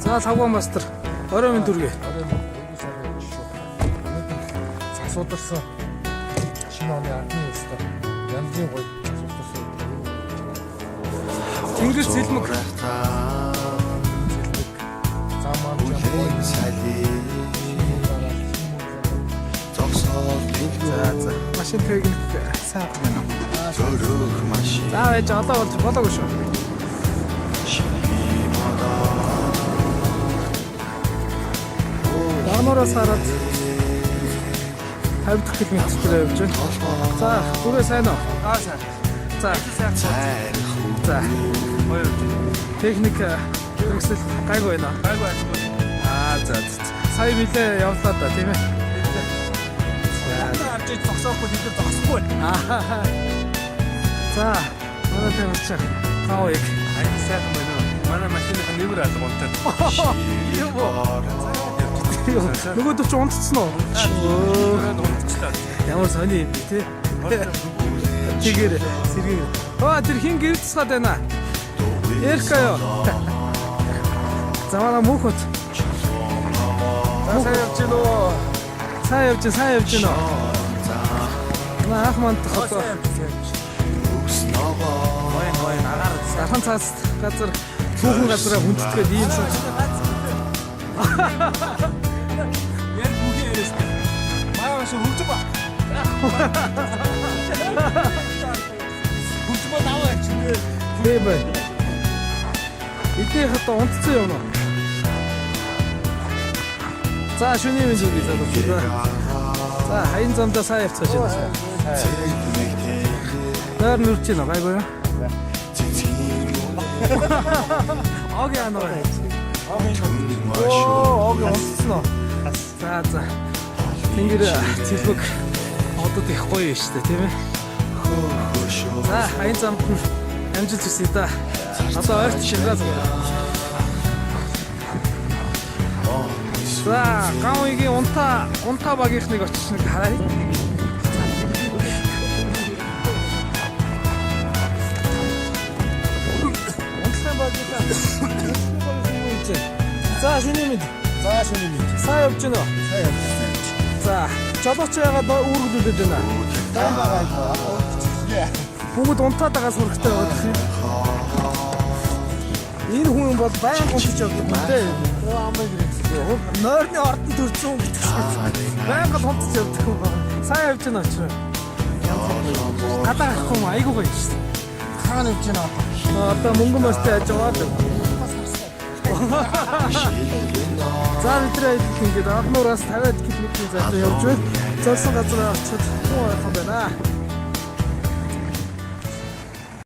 За цагаан мастер орой минь дүргээ. Асуударсан шинэ оны анхны өстө янзын гоё асуударсан. Тэнгэр цэлмэг. Заман За машин техник сайн байна. За яаж одоо болж болоогүй шүү. Януараас хараад 50 дахь километр явж байна. За түрээ сайн уу? сайн. За за Хоёр. техник хэрэгсэл гайгүй байна. Гайгүй ажиг. За сая билээ явлаа да тийм ээ. Авч зогсоохгүй хэлээ зогсохгүй. За манай тэмч хавыг Аяг сайхан байна уу? Манай машиных нэмэр алга унтаад. нөгөө ч унтцсан уу? Унтчихлаа. Ямар сони юм бэ те? Тэгэр сэргээр. Тэр хин гэрд цаад байна. Эркаяо. За манай мөхөт. Сайн явж гинөө. Сайн явж гинөө. Ах манд хото. Ой агаар Сахан цаас газар түүхэн газараа хүндэтгээд ийм сан. яг бүхий яриас. Маа маш хөгжим ба. Хөгжим ба наваа чи. Тийм бай. Идэх хата унтцсан юм уу? За шүний минь зүг залуу. За хаян замдаа сайн явцгааж байна. Нэр нүрч байна гайгүй юу? Оги анаа. Оги унтсан уу? За. Тэнгэр цэлбэг одод их гоё юм шүү дээ, тийм ээ. За хаян замд амжилт хүсье да. Одоо ойрт шинраа зүг. За гаавигийн унтаа багийнхныг очиж нэг харъя. За шүний минь. Сайн явж байна уу? За жолооч яагаад үүргэлүүлээд байна? Бүгд унтаад байгаа сурагтай байгаа юм. Энэ хүн бол баян унтаж явдаг юм дээ. Нойрны ордон төрсөн гэж. Баян унтаж явдаг юм. Сайн явж байна очроо. Гадаа гахгүй юм айгуу гоё шүү дээ. хаана явж байна одоо? Одоо мөнгө мөртэй яаж яваад. За өдрөө ингэж анхнуураас 50 км зайтай явж байна. Зорсон газараа очиод